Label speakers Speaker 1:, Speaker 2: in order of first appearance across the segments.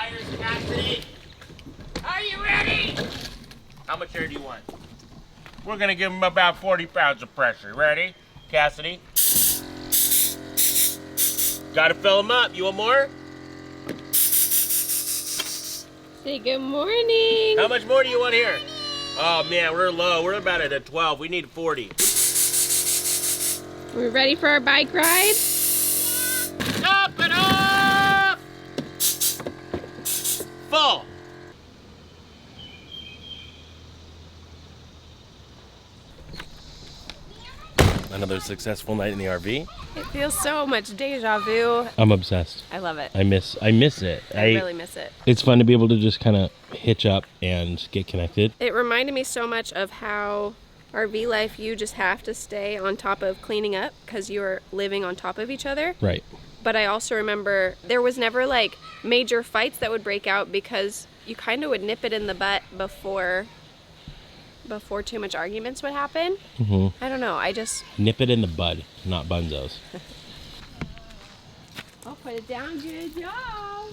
Speaker 1: tires, Cassidy? Are you ready? How much air do you want? We're gonna give him about 40 pounds of pressure. Ready, Cassidy? Gotta fill him up. You want more?
Speaker 2: Say good morning.
Speaker 1: How much more do you want here? Oh man, we're low. We're about at a 12. We need 40.
Speaker 2: We're ready for our bike ride?
Speaker 1: Up and off! Full. Another successful night in the RV.
Speaker 2: It feels so much deja vu.
Speaker 3: I'm obsessed.
Speaker 2: I love it.
Speaker 3: I miss it.
Speaker 2: I really miss it.
Speaker 3: It's fun to be able to just kind of hitch up and get connected.
Speaker 2: It reminded me so much of how RV life, you just have to stay on top of cleaning up because you're living on top of each other.
Speaker 3: Right.
Speaker 2: But I also remember there was never like major fights that would break out because you kind of would nip it in the butt before too much arguments would happen.
Speaker 3: Mm-hmm.
Speaker 2: I don't know. I just
Speaker 3: Nip it in the bud, not bunzos.
Speaker 2: I'll put it down. Good job.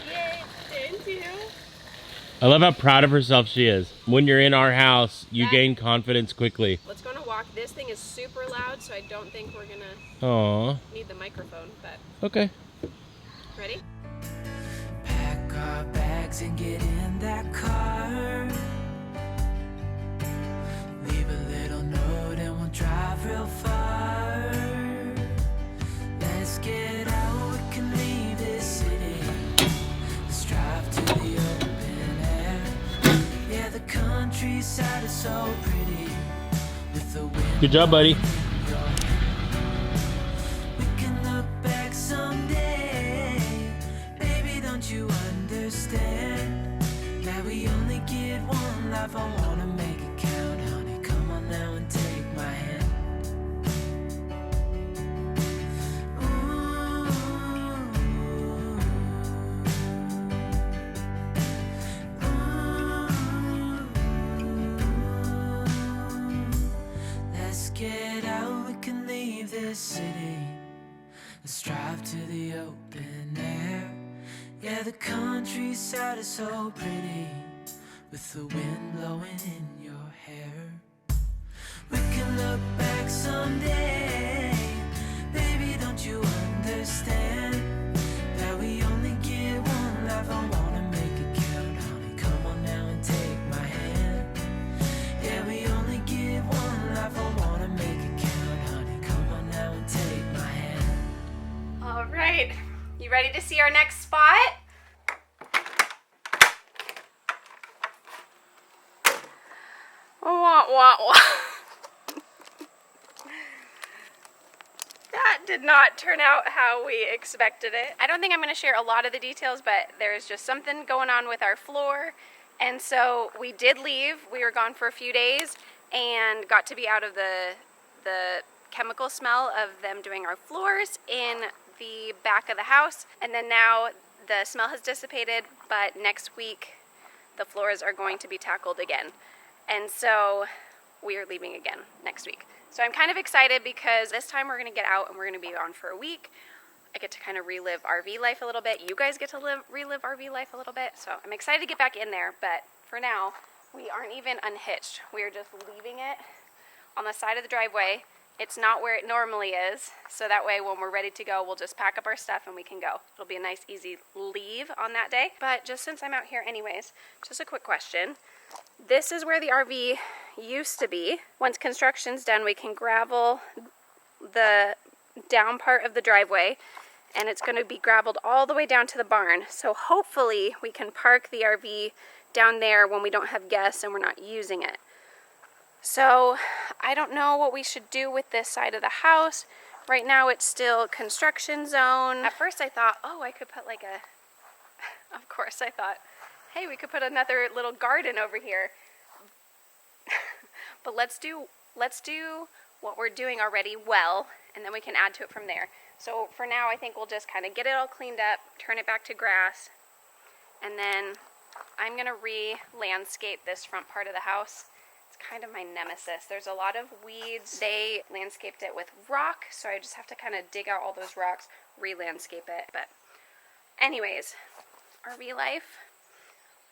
Speaker 2: Yay, into.
Speaker 3: I love how proud of herself she is. When you're in our house, you gain confidence quickly.
Speaker 2: Let's go on a walk. This thing is super loud, so I don't think we're gonna
Speaker 3: Aww.
Speaker 2: need the microphone, but
Speaker 3: Okay.
Speaker 2: ready?
Speaker 4: Pack our bags and get in that car. Leave a little note and we'll drive real far. Let's get out, we can leave this city. Let's drive to the open air. Yeah, the countryside is so pretty with the wind.
Speaker 3: Good job, buddy.
Speaker 4: We can look back someday. Baby, don't you understand that we only get one life? I wanna make it count, honey. Come on now and take my hand. Ooh. Let's get out, we can leave this city. Let's drive to the open air. Yeah, the countryside is so pretty with the wind blowing in your hair. We can look back someday. Baby, don't you understand that we only get one life? I wanna make it count, honey. Come on now and take my hand. Yeah, we only get one life. I wanna make it count, honey. Come on now and take my hand.
Speaker 2: All right. You ready to see our next spot? Wah, wah, wah. That did not turn out how we expected it. I don't think I'm going to share a lot of the details, but there's just something going on with our floor. And so we did leave. We were gone for a few days and got to be out of the chemical smell of them doing our floors in the back of the house. And then now the smell has dissipated, but next week the floors are going to be tackled again. And so we are leaving again next week. So I'm kind of excited because this time we're going to get out and we're going to be gone for a week. I get to kind of relive RV life a little bit. You guys get to relive RV life a little bit. So I'm excited to get back in there. But for now, we aren't even unhitched. We are just leaving it on the side of the driveway. It's not where it normally is. So that way when we're ready to go, we'll just pack up our stuff and we can go. It'll be a nice, easy leave on that day. But just since I'm out here anyways, just a quick question. This is where the RV used to be. Once construction's done, we can gravel the down part of the driveway and it's going to be graveled all the way down to the barn. So hopefully we can park the RV down there when we don't have guests and we're not using it. So I don't know what we should do with this side of the house. Right now it's still construction zone. At first I thought, oh, I could put like a, of course I thought, hey, we could put another little garden over here. But let's do what we're doing already well, and then we can add to it from there. So for now, I think we'll just kind of get it all cleaned up, turn it back to grass, and then I'm gonna re-landscape this front part of the house. It's kind of my nemesis. There's a lot of weeds. They landscaped it with rock, so I just have to kind of dig out all those rocks, re-landscape it. But anyways, RV life,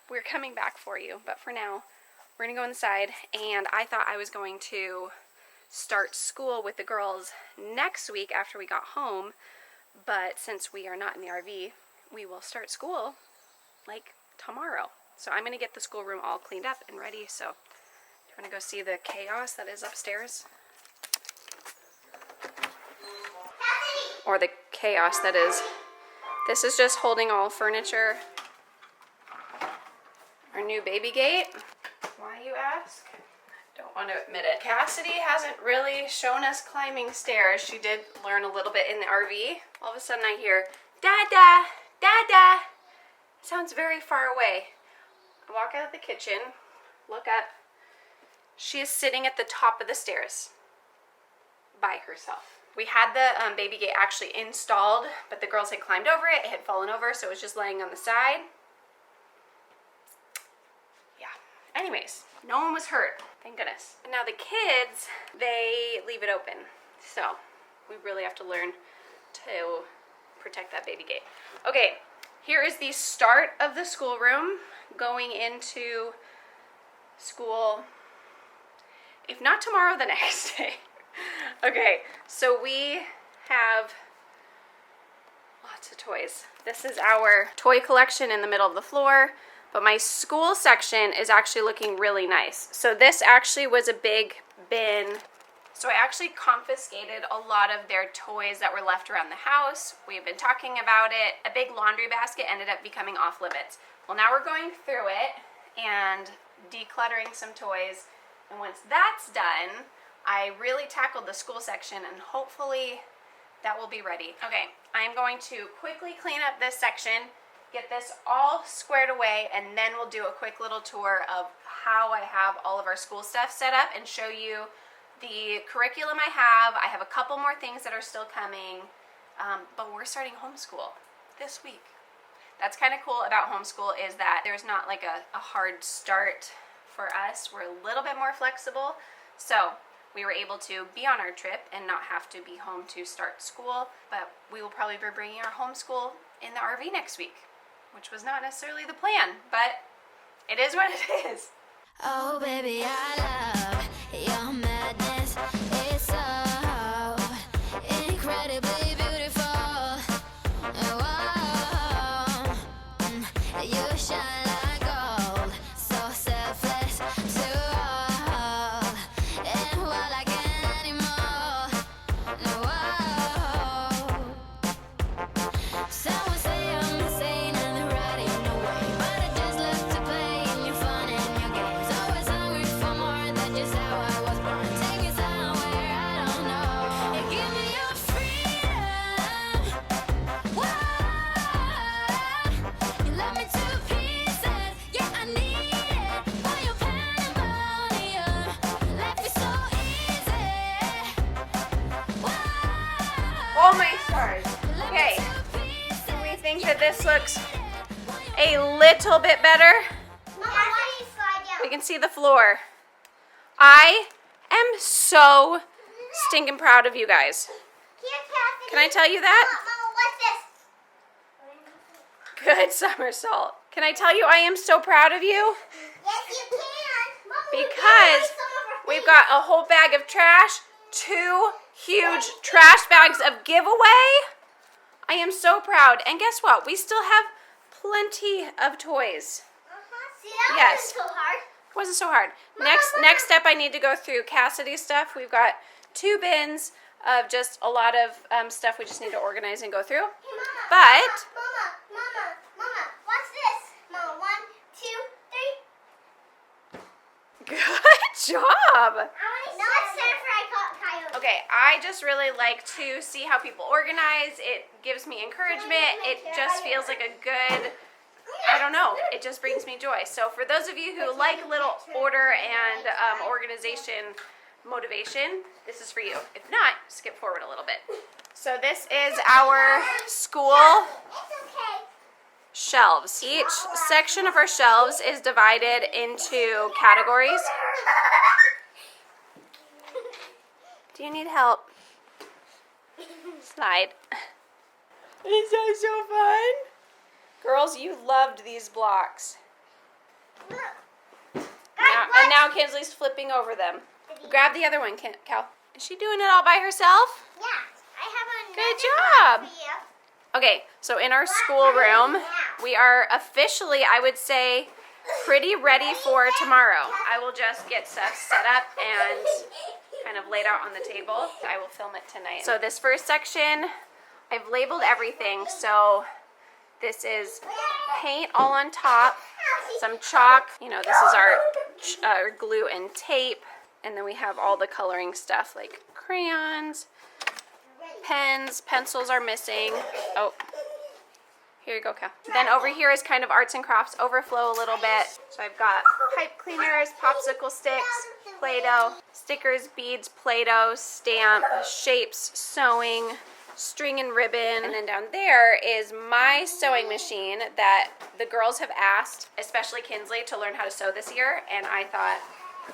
Speaker 2: we're coming back for you. But for now, we're gonna go inside, and I thought I was going to start school with the girls next week after we got home, but since we are not in the RV, we will start school like tomorrow. So I'm gonna get the schoolroom all cleaned up and ready. So I'm gonna go see the chaos that is upstairs. Or the chaos that is. This is just holding all furniture. Our new baby gate. Why, you ask? Don't want to admit it. Cassidy hasn't really shown us climbing stairs. She did learn a little bit in the RV. All of a sudden I hear, Dada, Dada. Sounds very far away. I walk out of the kitchen, look up. She is sitting at the top of the stairs by herself. We had the baby gate actually installed, but the girls had climbed over it. It had fallen over, so it was just laying on the side. Yeah. Anyways, no one was hurt. Thank goodness. And now the kids, they leave it open. So we really have to learn to protect that baby gate. Okay, here is the start of the schoolroom going into school. If not tomorrow, the next day. Okay, so we have lots of toys. This is our toy collection in the middle of the floor, but my school section is actually looking really nice. So this actually was a big bin. So I actually confiscated a lot of their toys that were left around the house. We've been talking about it. A big laundry basket ended up becoming off limits. Well, now we're going through it and decluttering some toys. And once that's done, I really tackled the school section, and hopefully that will be ready. Okay, I'm going to quickly clean up this section, get this all squared away, and then we'll do a quick little tour of how I have all of our school stuff set up and show you the curriculum I have. I have a couple more things that are still coming, but we're starting homeschool this week. That's kind of cool about homeschool is that there's not like a hard start for us. We're a little bit more flexible. So we were able to be on our trip and not have to be home to start school, but we will probably be bringing our homeschool in the RV next week, which was not necessarily the plan, but it is what it is.
Speaker 5: Oh baby, I love your madness. It's so incredibly beautiful. Oh, you shine like gold, so selfless to all. And while I can't anymore, no. Someone say I'm insane and they're right in the way, but I just love to play in your fun and your games. Always hungry for more than just how I was born. Take me somewhere I don't know and give me your freedom. Whoa, you love me to pieces. Yeah, I need it. For your pen and body, life is so easy. Whoa,
Speaker 2: Oh my stars. Okay, do we think that this looks a little bit better? We can see the floor. I am so stinking proud of you guys. Can I tell you that? Good somersault. Can I tell you I am so proud of you? Because we've got a whole bag of trash, 2 huge trash bags of giveaway. I am so proud. And guess what? We still have plenty of toys. Yes. It wasn't so hard. Next step, I need to go through Cassidy's stuff. We've got 2 bins of just a lot of stuff we just need to organize and go through. But
Speaker 5: Mama, watch this. Mama, 1, 2, 3.
Speaker 2: good job.
Speaker 5: No, it's time for coyote.
Speaker 2: Okay, I just really like to see how people organize. It gives me encouragement. It just feels like a good, I don't know, it just brings me joy. So for those of you who like little order and organization motivation, this is for you. If not, skip forward a little bit. So this is our school shelves. Each section of our shelves is divided into categories. Do you need help? Slide. Is that so fun? Girls, you loved these blocks. And now Kinsley's flipping over them. Grab the other one, Cal. Is she doing it all by herself?
Speaker 5: Yeah, I have another
Speaker 2: Good job.
Speaker 5: one for you.
Speaker 2: Okay, so in our schoolroom, we are officially, I would say, pretty ready for tomorrow. I will just get stuff set up and kind of laid out on the table. I will film it tonight. So this first section, I've labeled everything. So this is paint all on top, some chalk. You know, this is our glue and tape. And then we have all the coloring stuff like crayons, pens, pencils are missing. Oh, here you go, Cal. Then over here is kind of arts and crafts overflow a little bit. So I've got pipe cleaners, popsicle sticks, Play-Doh, stickers, beads, Play-Doh, stamp, shapes, sewing, string and ribbon. And then down there is my sewing machine that the girls have asked, especially Kinsley, to learn how to sew this year. And I thought,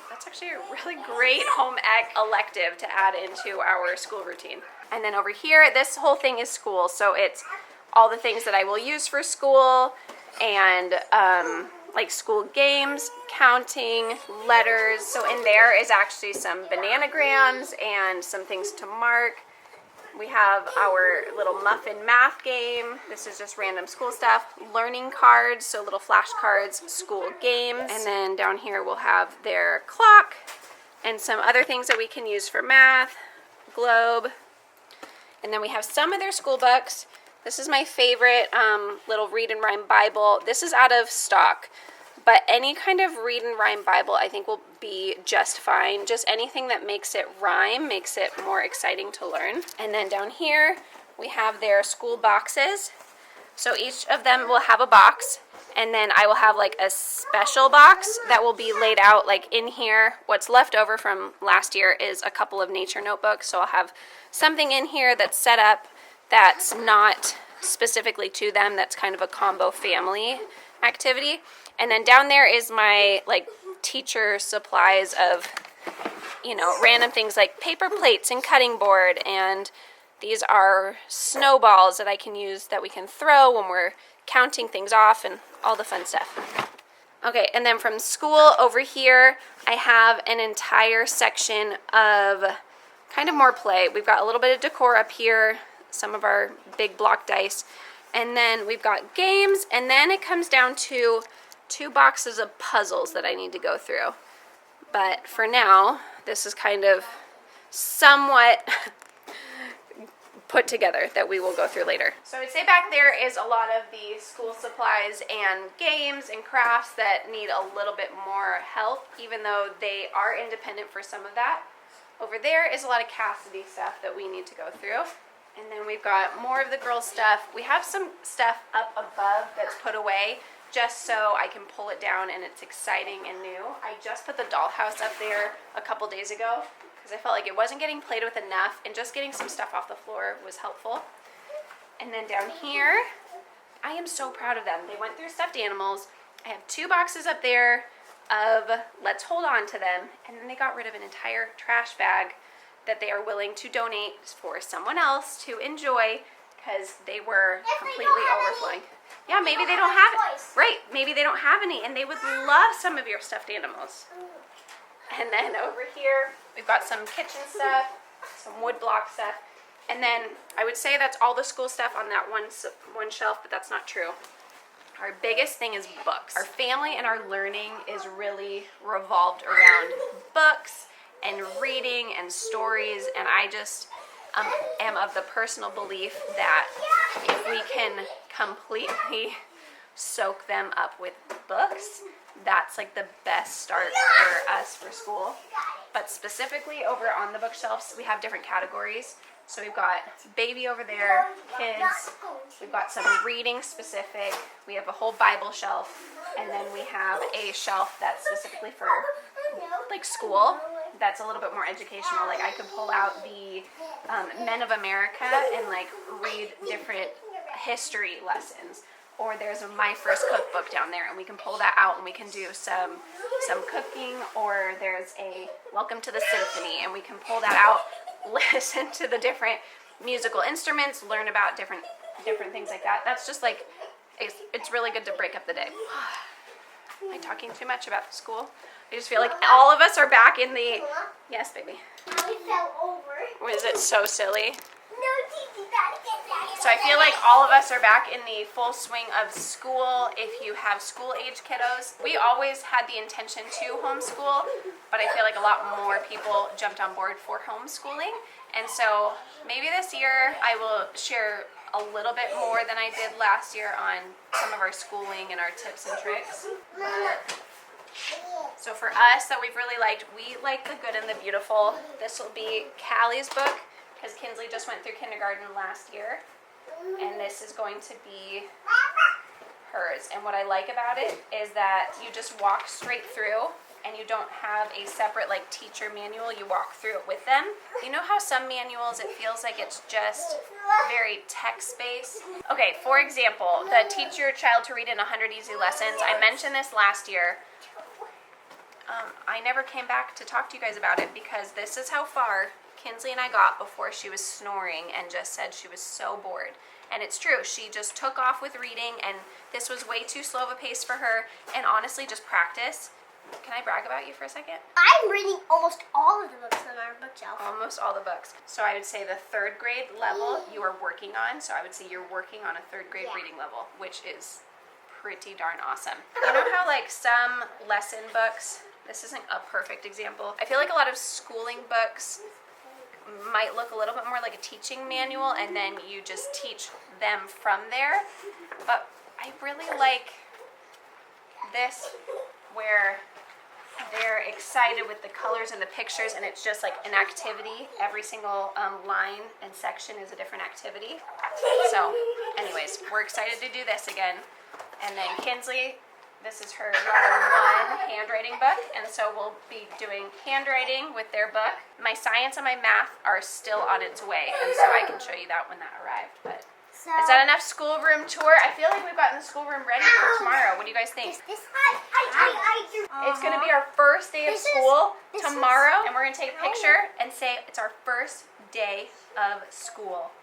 Speaker 2: that's actually a really great home ec elective to add into our school routine. And then over here, this whole thing is school. So it's all the things that I will use for school and like school games, counting, letters. So in there is actually some bananagrams and some things to mark. We have our little muffin math game. This is just random school stuff. Learning cards, so little flashcards, school games. And then down here we'll have their clock and some other things that we can use for math, globe. And then we have some of their school books. This is my favorite little read and rhyme Bible. This is out of stock, but any kind of read and rhyme Bible I think will be just fine. Just anything that makes it rhyme makes it more exciting to learn. And then down here we have their school boxes. So each of them will have a box, and then I will have like a special box that will be laid out like in here. What's left over from last year is a couple of nature notebooks, so I'll have something in here that's set up that's not specifically to them, that's kind of a combo family activity. And then down there is my like teacher supplies of, you know, random things like paper plates and cutting board, and these are snowballs that I can use that we can throw when we're counting things off and all the fun stuff. Okay, and then from school over here, I have an entire section of kind of more play. We've got a little bit of decor up here, some of our big block dice, and then we've got games, and then it comes down to 2 boxes of puzzles that I need to go through. But for now, this is kind of somewhat put together that we will go through later. So I'd say back there is a lot of the school supplies and games and crafts that need a little bit more help, even though they are independent for some of that. Over there is a lot of Cassidy stuff that we need to go through. And then we've got more of the girls' stuff. We have some stuff up above that's put away just so I can pull it down and it's exciting and new. I just put the dollhouse up there a couple days ago because I felt like it wasn't getting played with enough, and just getting some stuff off the floor was helpful. And then down here, I am so proud of them. They went through stuffed animals. I have 2 boxes up there of let's hold on to them, and then they got rid of an entire trash bag that they are willing to donate for someone else to enjoy because they were completely overflowing. Yeah, maybe they don't have it. Right, maybe they don't have any, and they would love some of your stuffed animals. And then over here, we've got some kitchen stuff, some wood block stuff, and then I would say that's all the school stuff on that one shelf, but that's not true. Our biggest thing is books. Our family and our learning is really revolved around books and reading and stories, and I just am of the personal belief that if we can completely soak them up with books, that's like the best start for us for school. But specifically over on the bookshelves, we have different categories. So we've got baby over there, kids, we've got some reading specific, we have a whole Bible shelf, and then we have a shelf that's specifically for like school, that's a little bit more educational. Like I could pull out the Men of America and like read different history lessons. Or there's a My First Cookbook down there, and we can pull that out and we can do some cooking. Or there's a Welcome to the Symphony, and we can pull that out, listen to the different musical instruments, learn about different things like that. That's just like it's really good to break up the day. Am I talking too much about school? I just feel like all of us are back in the... Yes, baby.
Speaker 6: Now we fell over.
Speaker 2: Was it so silly?
Speaker 6: No, Gigi, gotta get that.
Speaker 2: So I feel like all of us are back in the full swing of school if you have school-age kiddos. We always had the intention to homeschool, but I feel like a lot more people jumped on board for homeschooling. And so maybe this year I will share a little bit more than I did last year on some of our schooling and our tips and tricks. So for us that we've really liked, we like The Good and the Beautiful. This will be Callie's book because Kinsley just went through kindergarten last year. And this is going to be hers. And what I like about it is that you just walk straight through and you don't have a separate like teacher manual. You walk through it with them. You know how some manuals, it feels like it's just very text-based? Okay, for example, the Teach Your Child to Read in 100 Easy Lessons. I mentioned this last year. I never came back to talk to you guys about it because this is how far Kinsley and I got before she was snoring and just said she was so bored. And it's true, she just took off with reading and this was way too slow of a pace for her, and honestly just practice. Can I brag about you for a second?
Speaker 6: I'm reading almost all of the books on our bookshelf.
Speaker 2: Almost all the books. So I would say the 3rd grade level you are working on. So I would say you're working on a 3rd grade reading level, which is pretty darn awesome. You know how like some lesson books, this isn't a perfect example. I feel like a lot of schooling books might look a little bit more like a teaching manual and then you just teach them from there. But I really like this where they're excited with the colors and the pictures and it's just like an activity. Every single line and section is a different activity. So anyways, we're excited to do this again. And then Kinsley, this is her level 1 handwriting book, and so we'll be doing handwriting with their book. My science and my math are still on its way, and so I can show you that when that arrived. But is that enough schoolroom tour? I feel like we've gotten the schoolroom ready for tomorrow. What do you guys think? It's going to be our first day of school tomorrow, and we're going to take a picture and say it's our first day of school.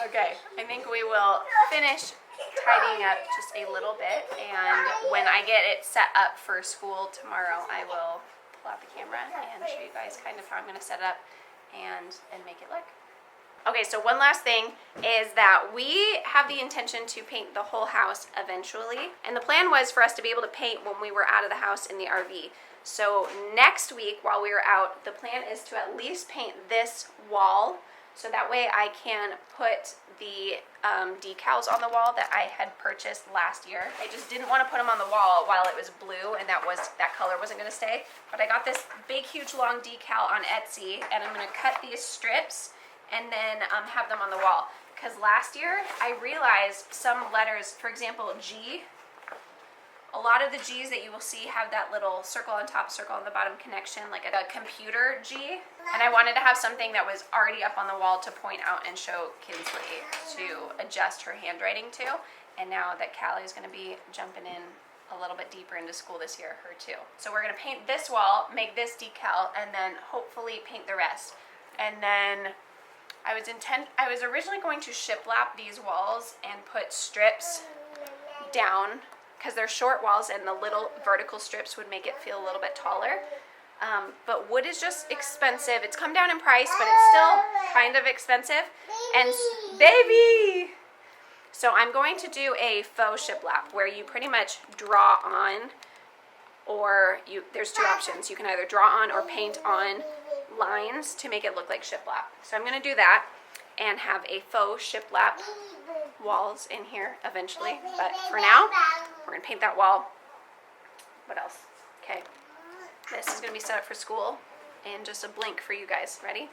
Speaker 2: Okay, I think we will finish tidying up just a little bit, and when I get it set up for school tomorrow, I will pull out the camera and show you guys kind of how I'm going to set it up and make it look. Okay, so one last thing is that we have the intention to paint the whole house eventually, and the plan was for us to be able to paint when we were out of the house in the RV. So next week while we were out, the plan is to at least paint this wall. So that way I can put the decals on the wall that I had purchased last year. I just didn't want to put them on the wall while it was blue and that color wasn't going to stay. But I got this big, huge, long decal on Etsy, and I'm going to cut these strips and then have them on the wall. Because last year I realized some letters, for example, G, a lot of the G's that you will see have that little circle on top, circle on the bottom connection, like a computer G. And I wanted to have something that was already up on the wall to point out and show Kinsley to adjust her handwriting to. And now that Callie is going to be jumping in a little bit deeper into school this year, her too. So we're going to paint this wall, make this decal, and then hopefully paint the rest. And then I was originally going to shiplap these walls and put strips down because they're short walls and the little vertical strips would make it feel a little bit taller. But wood is just expensive. It's come down in price, but it's still kind of expensive. And baby! So I'm going to do a faux shiplap where you pretty much draw on, or there's 2 options. You can either draw on or paint on lines to make it look like shiplap. So I'm going to do that and have a faux shiplap walls in here eventually. But for now, we're going to paint that wall. What else? Okay. This is going to be set up for school and just a blink for you guys. Ready?